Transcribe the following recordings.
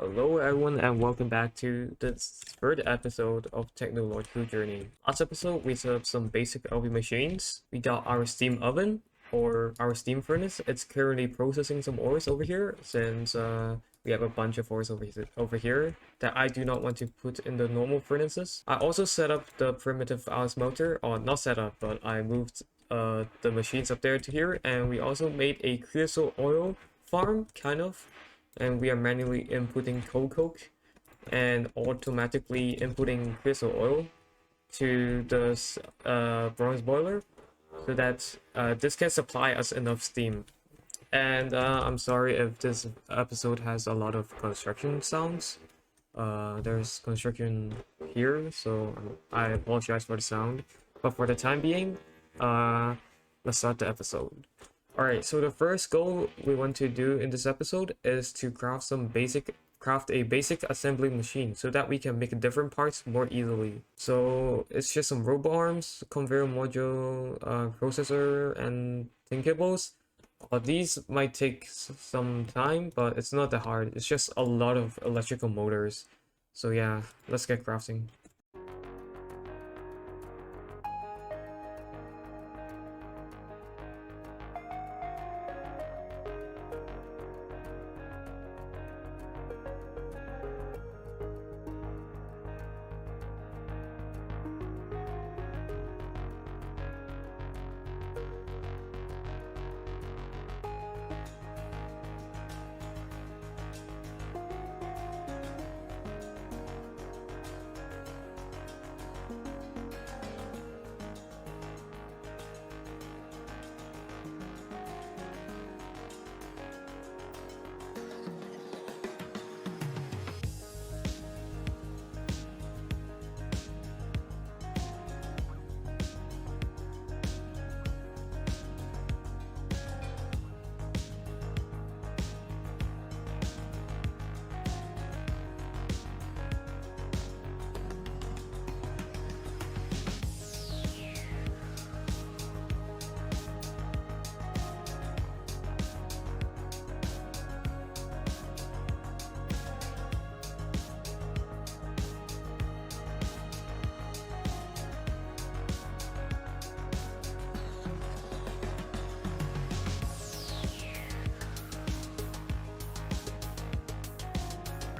Hello everyone and welcome back to the third episode of Technological Journey. Last episode we set up some basic LV machines. We got our steam oven or our steam furnace. It's currently processing some ores over here since we have a bunch of ores over here that I do not want to put in the normal furnaces. I also set up the primitive ice smelter, or not set up, but I moved the machines up there to here, and we also made a creosote oil farm, kind of, and we are manually inputting coke and automatically inputting creosote oil to the bronze boiler so that this can supply us enough steam. And I'm sorry if this episode has a lot of construction sounds. There's construction here, so I apologize for the sound. But for the time being, let's start the episode. Alright, so the first goal we want to do in this episode is to craft a basic assembly machine so that we can make different parts more easily. So it's just some robot arms, conveyor module, processor, and tin cables. These might take some time, but it's not that hard. It's just a lot of electrical motors. So yeah, let's get crafting.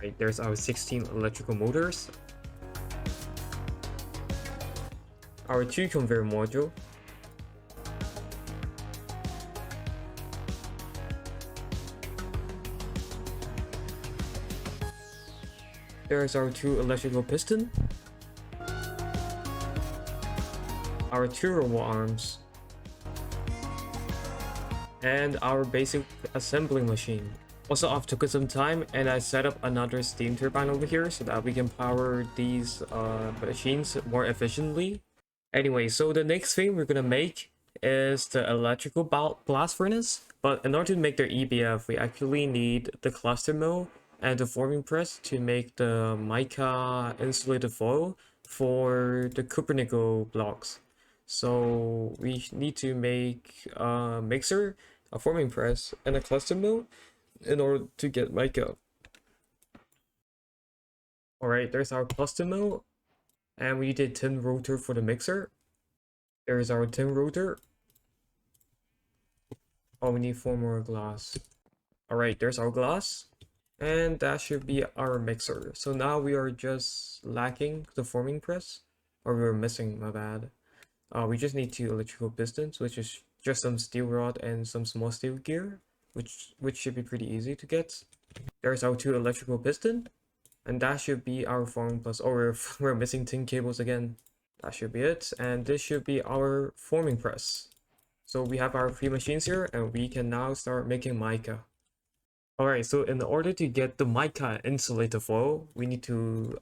Right, there's our 16 electrical motors, our 2 conveyor module, there's our 2 electrical piston, our 2 robot arms, and our basic assembly machine. Also, I've took some time and I set up another steam turbine over here so that we can power these machines more efficiently. Anyway, so the next thing we're gonna make is the electrical blast furnace. But in order to make the EBF, we actually need the cluster mill and the forming press to make the mica insulated foil for the cupronickel blocks. So we need to make a mixer, a forming press, and a cluster mill in order to get mica. Alright, there's our cluster mill, and we did tin rotor for the mixer. There's our tin rotor. Oh, we need 4 more glass. Alright, there's our glass, and that should be our mixer. So now we are just lacking the forming press, or we were missing, my bad. We just need 2 electrical pistons, which is just some steel rod and some small steel gear, which should be pretty easy to get. There's our 2 electrical piston, and that should be our forming press. Oh, we're missing tin cables again. That should be it, and this should be our forming press. So we have our 3 machines here, and we can now start making mica. Alright, so in order to get the mica insulator foil, we need to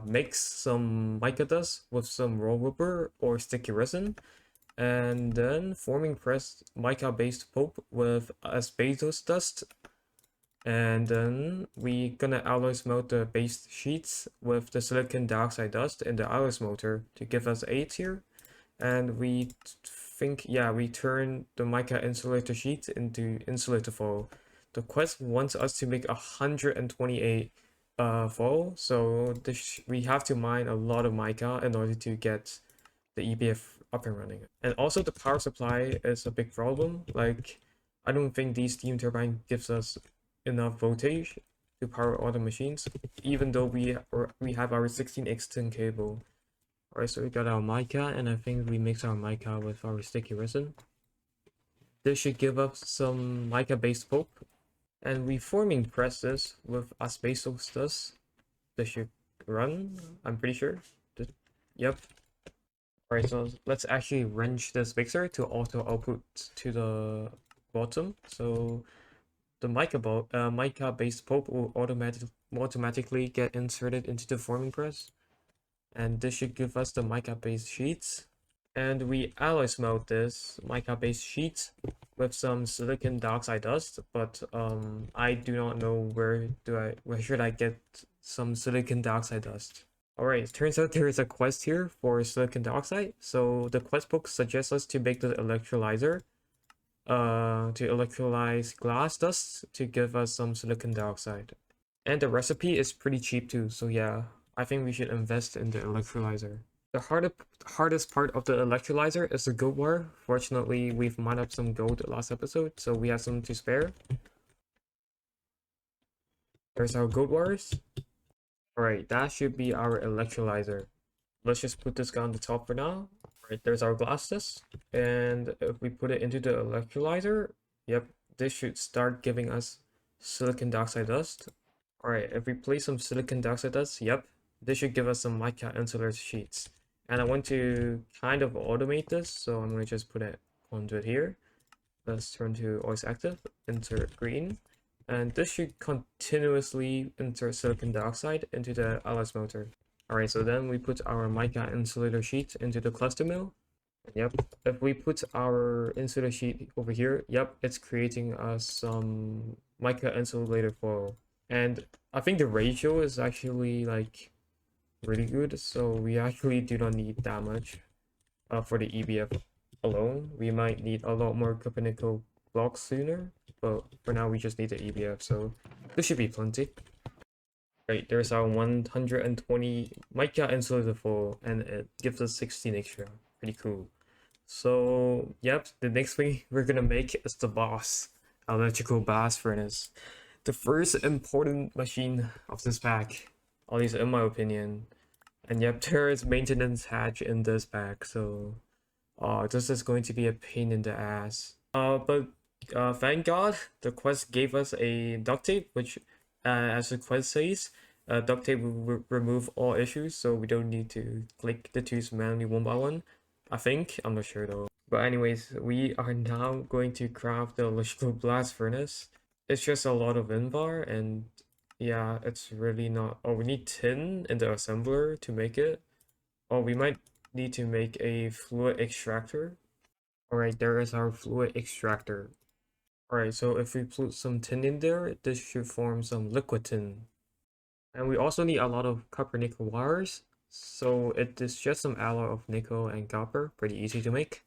mix some mica dust with some raw rubber or sticky resin, and then forming press mica based pulp with asbestos dust, and then we gonna alloy smelt the base sheets with the silicon dioxide dust in the alloy smelter to give us 8 here. And we think, yeah, we turn the mica insulator sheet into insulator foil. The quest wants us to make 128 foil, so we have to mine a lot of mica in order to get the EBF up and running. And also the power supply is a big problem. Like, I don't think these steam turbine gives us enough voltage to power all the machines, even though we have our 16x10 cable. Alright, so we got our mica, and I think we mix our mica with our sticky resin. This should give us some mica-based pulp. And we forming press this with asbestos dust. This should run, I'm pretty sure. Yep. Alright, so let's actually wrench this mixer to auto output to the bottom. So the mica-based pulp will automatically get inserted into the forming press. And this should give us the mica-based sheets. And we alloy smelt this mica-based sheet with some silicon dioxide dust, but I do not know where should I get some silicon dioxide dust. Alright, it turns out there is a quest here for silicon dioxide. So the quest book suggests us to make the electrolyzer to electrolyze glass dust to give us some silicon dioxide. And the recipe is pretty cheap too, so yeah, I think we should invest in the electrolyzer. The hardest part of the electrolyzer is the gold wire. Fortunately, we've mined up some gold last episode, so we have some to spare. There's our gold wires. Alright, that should be our electrolyzer. Let's just put this guy on the top for now. Alright, there's our glass dust. And if we put it into the electrolyzer, yep, this should start giving us silicon dioxide dust. Alright, if we place some silicon dioxide dust, yep, this should give us some mica insular sheets. And I want to kind of automate this, so I'm going to just put it onto it here. Let's turn to always active, insert green. And this should continuously insert silicon dioxide into the alloy smelter. Alright, so then we put our mica insulator sheet into the cluster mill. Yep, if we put our insulator sheet over here, yep, it's creating us some mica insulator foil. And I think the ratio is actually like really good, so we actually do not need that much for the EBF alone. We might need a lot more cubical blocks sooner, but for now we just need the EBF, so this should be plenty. Right, there's our 120 mica insulator foil, and it gives us 16 extra. Pretty cool. So yep, the next thing we're gonna make is the boss, electrical blast furnace. The first important machine of this pack, at least in my opinion. And yep, there is maintenance hatch in this pack, so this is going to be a pain in the ass. But thank God the quest gave us a duct tape, which as the quest says, duct tape will remove all issues, so we don't need to click the tubes manually one by one. I think, I'm not sure though. But anyways, we are now going to craft the electrical blast furnace. It's just a lot of invar, and yeah, it's really not. Oh, we need tin in the assembler to make it. Oh, we might need to make a fluid extractor. Alright, there is our fluid extractor. Alright, so if we put some tin in there, this should form some liquid tin. And we also need a lot of copper nickel wires. So it is just some alloy of nickel and copper, pretty easy to make.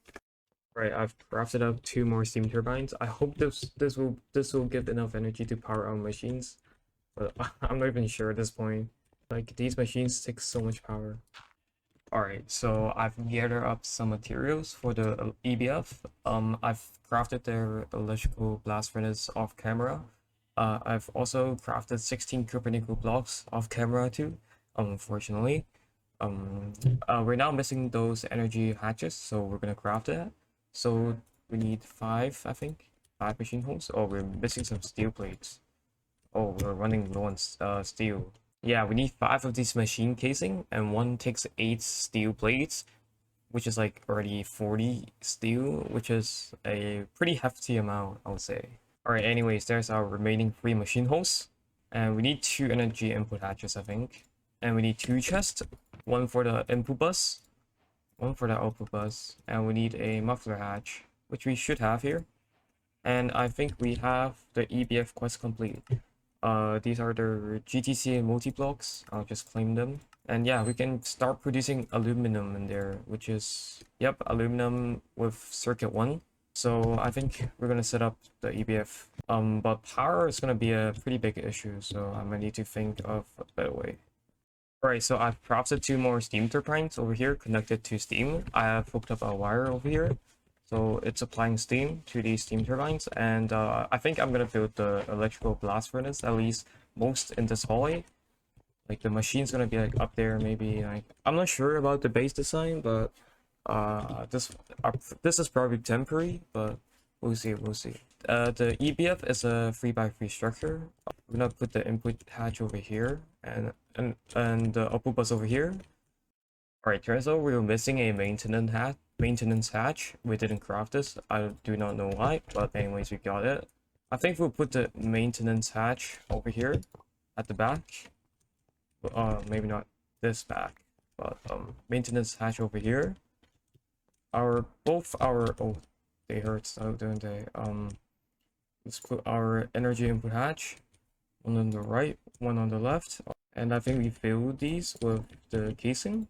Right, I've crafted up 2 more steam turbines. I hope this will give enough energy to power our machines, but I'm not even sure at this point. Like, these machines take so much power. Alright, so I've gathered up some materials for the EBF. I've crafted their electrical blast furnace off camera. I've also crafted 16 copper nickel blocks off camera too, unfortunately. We're now missing those energy hatches, so we're gonna craft that. So we need 5, I think. 5 machine holes. Oh, we're missing some steel plates. Oh, we're running low on steel. Yeah, we need 5 of these machine casing, and one takes 8 steel plates, which is like already 40 steel, which is a pretty hefty amount, I would say. Alright, anyways, there's our remaining 3 machine holes. And we need 2 energy input hatches, I think. And we need 2 chests. One for the input bus, one for the output bus, and we need a muffler hatch, which we should have here. And I think we have the EBF quest complete. These are the GTCE multi-blocks. I'll just claim them. And yeah, we can start producing aluminum in there, which is, yep, aluminum with circuit 1. So I think we're gonna set up the EBF. But power is gonna be a pretty big issue, so I'm gonna need to think of a better way. Alright, so I've crafted 2 more steam turbines over here connected to steam. I have hooked up a wire over here, so it's applying steam to these steam turbines, and I think I'm gonna build the electrical blast furnace, at least most in this hallway. Like the machine's gonna be like up there, maybe. Like I'm not sure about the base design, but this is probably temporary, but we'll see. The EBF is a 3x3 structure. We're gonna put the input hatch over here and the output bus over here. All right, turns out we were missing a maintenance hatch. We didn't craft this. I do not know why, but anyways, we got it. I think we'll put the maintenance hatch over here at the back. Maybe not this back, but maintenance hatch over here. Both our oh, they hurt, so don't they? Let's put our energy input hatch, one on the right, one on the left, and I think we filled these with the casing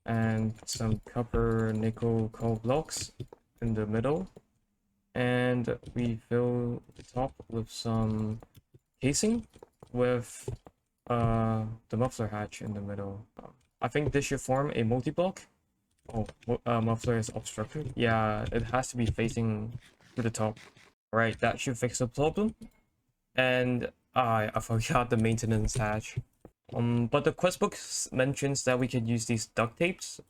and some copper nickel coal blocks in the middle, and we fill the top with some casing with the muffler hatch in the middle. I think this should form a multi-block. Oh, muffler is obstructed. Yeah, it has to be facing to the top. Alright, that should fix the problem. And I forgot the maintenance hatch. But the quest book mentions that we could use these duct tapes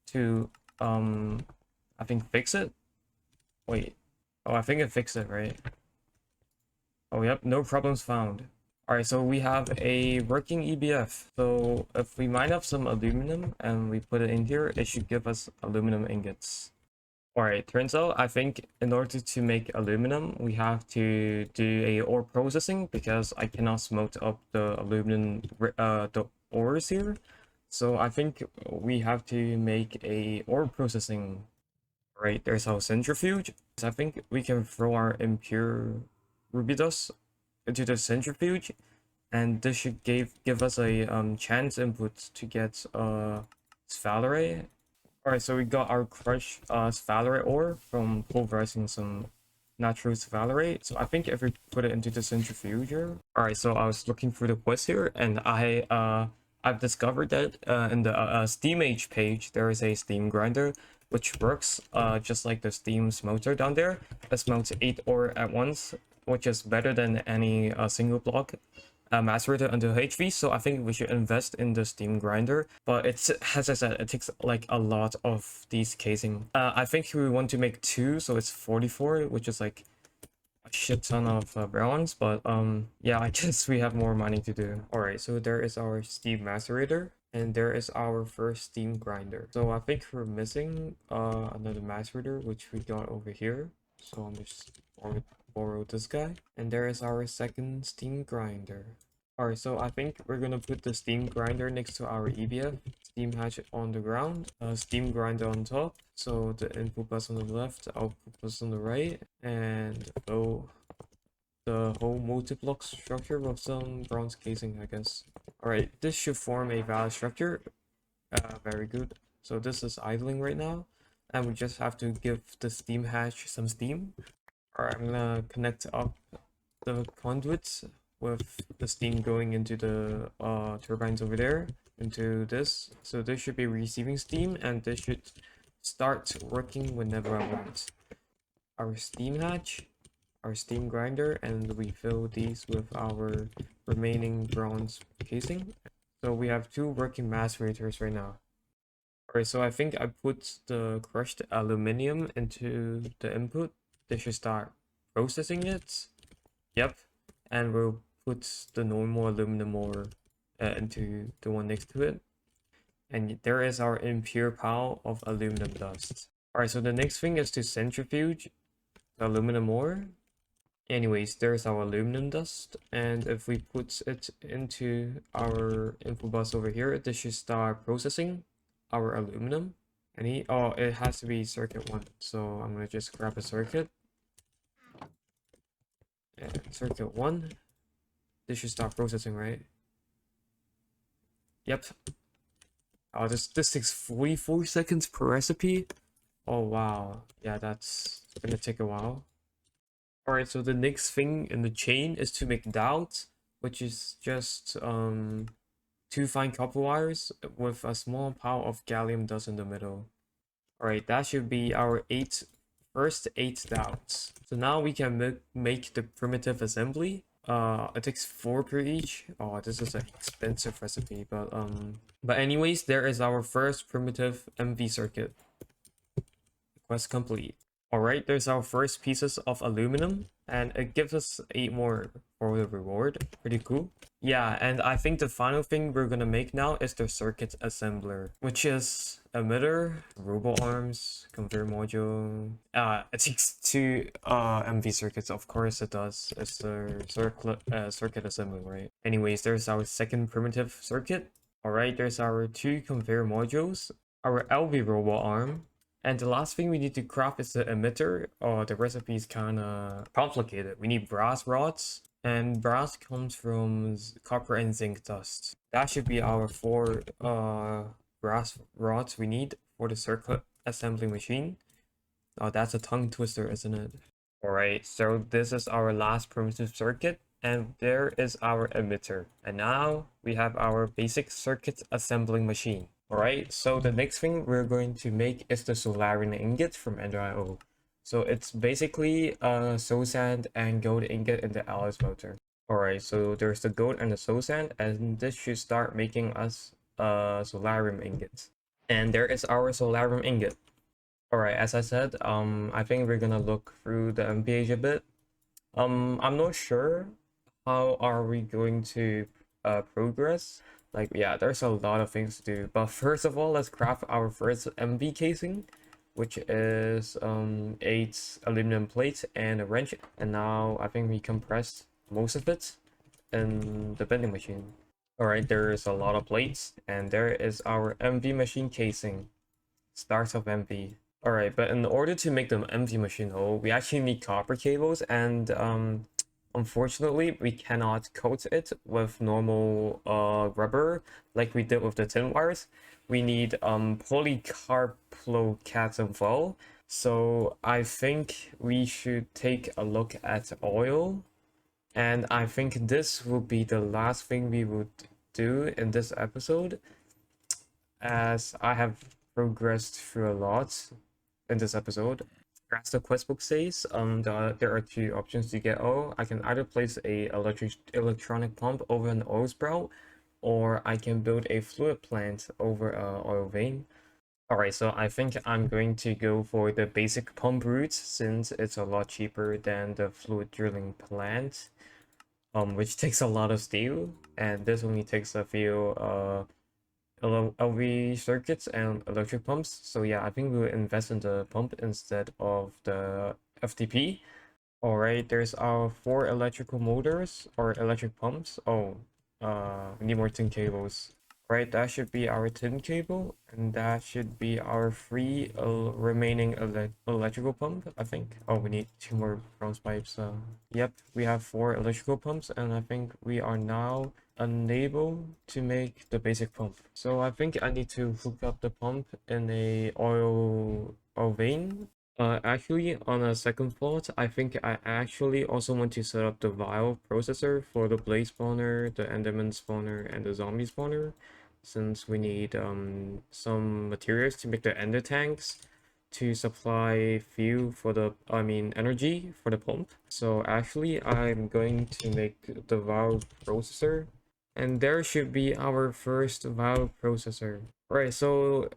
to I think fix it. Wait. Oh, I think it fixed it, right? Oh, yep, no problems found. Alright, so we have a working EBF. So if we mine up some aluminum and we put it in here, it should give us aluminum ingots. Alright, turns out I think in order to make aluminum, we have to do a ore processing because I cannot smelt up the aluminum, the ores here. So I think we have to make a ore processing. Right, there's our centrifuge. So I think we can throw our impure ruby dust into the centrifuge, and this should give us a chance input to get sphalerite. Alright, so we got our crushed sphalerite ore from pulverizing some natural sphalerite. So I think if we put it into the centrifuge here. Alright, so I was looking through the quest here, and I've discovered that in the Steam Age page there is a steam grinder which works just like the steam smelter down there. It smelts 8 ore at once, which is better than any single block macerator under HV. So I think we should invest in the steam grinder, but it's, as I said, it takes like a lot of these casing. I think we want to make 2, so it's 44, which is like a shit ton of bronze, but yeah, I guess we have more mining to do. All right, so there is our steam macerator, and there is our first steam grinder. So I think we're missing another macerator, which we got over here. So I'm just borrow this guy, and there is our second steam grinder. All right, so I think we're gonna put the steam grinder next to our EBF, steam hatch on the ground, steam grinder on top, so the input bus on the left, output bus on the right, and the whole multi-block structure with some bronze casing, I guess. All right, this should form a valid structure. Very good. So this is idling right now, and we just have to give the steam hatch some steam. Alright, I'm gonna connect up the conduits with the steam going into the turbines over there, into this. So this should be receiving steam, and this should start working whenever I want. Our steam hatch, our steam grinder, and we fill these with our remaining bronze casing. So we have 2 working macerators right now. Alright, so I think I put the crushed aluminium into the input. They should start processing it. Yep, and we'll put the normal aluminum ore into the one next to it. And there is our impure pile of aluminum dust. Alright, so the next thing is to centrifuge the aluminum ore. Anyways, there's our aluminum dust, and if we put it into our input bus over here, this should start processing our aluminum. And it has to be circuit 1, so I'm gonna just grab a circuit. And circuit 1, this should start processing, right? Yep. Oh, this takes 44 seconds per recipe. Oh wow, yeah, that's It's gonna take a while. Alright, so the next thing in the chain is to make dowels, which is just two fine copper wires with a small pile of gallium dust in the middle. Alright, that should be our first eight dowels. So now we can make the primitive assembly. It takes 4 per each. Oh, this is an expensive recipe, but anyways, there is our first primitive MV circuit. Quest complete. Alright, there's our first pieces of aluminum, and it gives us 8 more for the reward. Pretty cool. Yeah, and I think the final thing we're gonna make now is the circuit assembler, which is emitter, robot arms, conveyor module. It takes 2 MV circuits, of course it does. It's the circuit assembly, right? Anyways, there's our second primitive circuit. Alright, there's our 2 conveyor modules, our LV robot arm, and the last thing we need to craft is the emitter. Oh, the recipe is kind of complicated. We need brass rods, and brass comes from copper and zinc dust. That should be our 4 brass rods we need for the circuit assembly machine. Oh, that's a tongue twister, isn't it? Alright, so this is our last primitive circuit, and there is our emitter. And now we have our basic circuit assembling machine. Alright, so the next thing we're going to make is the solarium ingot from Ender.io. So it's basically a soul sand and gold ingot in the Alice motor. Alright, so there's the gold and the soul sand, and this should start making us a solarium ingot. And there is our solarium ingot. Alright, as I said, I think we're gonna look through the MPH a bit. I'm not sure how are we going to progress. Like, yeah, there's a lot of things to do, but first of all, let's craft our first MV casing, which is 8 aluminum plates and a wrench. And now I think we compressed most of it in the bending machine. Alright, there is a lot of plates, and there is our MV machine casing. Starts of MV. Alright, but in order to make the MV machine whole, we actually need copper cables, and unfortunately, we cannot coat it with normal rubber like we did with the tin wires. We need polycarbonate foil. So I think we should take a look at oil. And I think this will be the last thing we would do in this episode, as I have progressed through a lot in this episode. As the quest book says, there are 2 options to get oil. I can either place a electronic pump over an oil sprout, or I can build a fluid plant over a oil vein. Alright, so I think I'm going to go for the basic pump route, since it's a lot cheaper than the fluid drilling plant, which takes a lot of steel, and this only takes a few LV circuits and electric pumps. So yeah, I think we'll invest in the pump instead of the FTP. Alright, there's our 4 electrical motors or electric pumps. Oh, we need more tin cables. Right, that should be our tin cable, and that should be our 3 remaining electrical pump, I think. Oh, we need 2 more bronze pipes. Yep, we have 4 electrical pumps, and I think we are now unable to make the basic pump. So I think I need to hook up the pump in a oil vein. Actually, on a second thought, I think I actually also want to set up the vial processor for the blade spawner, the enderman spawner, and the zombie spawner, since we need some materials to make the ender tanks to supply fuel for the, energy for the pump. So actually, I'm going to make the vial processor, and there should be our first vial processor. Right, so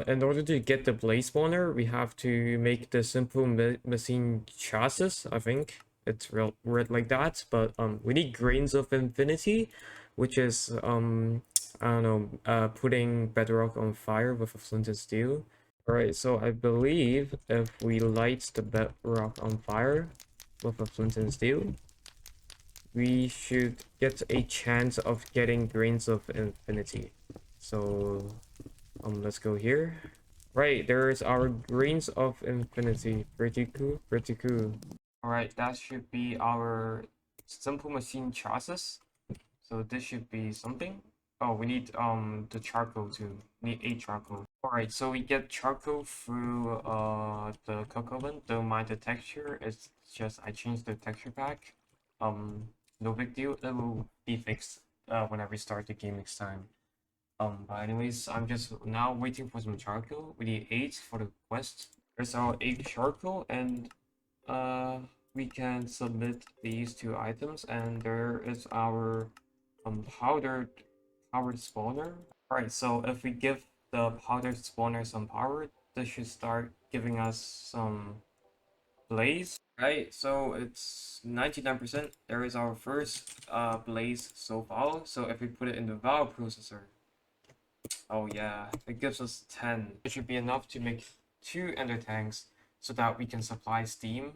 in order to get the blade spawner, we have to make the simple machine chassis. I think it's read like that, but we need grains of infinity, which is I don't know, putting bedrock on fire with a flint and steel. Alright, so I believe if we light the bedrock on fire with a flint and steel, we should get a chance of getting grains of infinity. So let's go here. Right, there's our grains of infinity. Pretty cool, pretty cool. Alright, that should be our simple machine chassis. So this should be something. Oh, we need the charcoal too. We need 8 charcoal. Alright, so we get charcoal through the cook oven. Don't mind the texture. It's just I changed the texture pack. No big deal. It will be fixed when I restart the game next time. But anyways, I'm just now waiting for some charcoal. We need 8 for the quest. There's our 8 charcoal, and uh we can submit these 2 items, and there is our powered spawner. Alright, so if we give the powdered spawner some power, this should start giving us some blaze. Right, so it's 99%. There is our first blaze so far. So if we put it in the valve processor, oh yeah, it gives us 10. It should be enough to make 2 ender tanks so that we can supply steam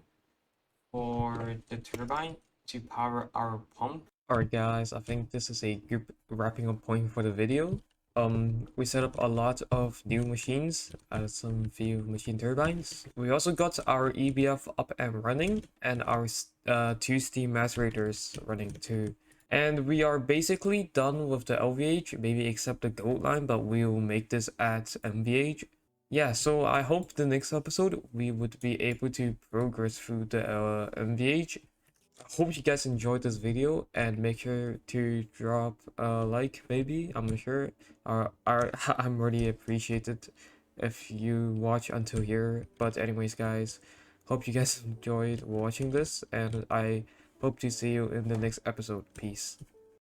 for the turbine to power our pump. Alright guys, I think this is a good wrapping up point for the video. We set up a lot of new machines, some few machine turbines. We also got our EBF up and running, and our 2 steam macerators running too. And we are basically done with the LVH, maybe except the gold line, but we will make this at MVH. Yeah, so I hope the next episode we would be able to progress through the MVH. Hope you guys enjoyed this video, and make sure to drop a like, maybe, I'm not sure. I'm really appreciated if you watch until here. But anyways guys, hope you guys enjoyed watching this, and I hope to see you in the next episode. Peace.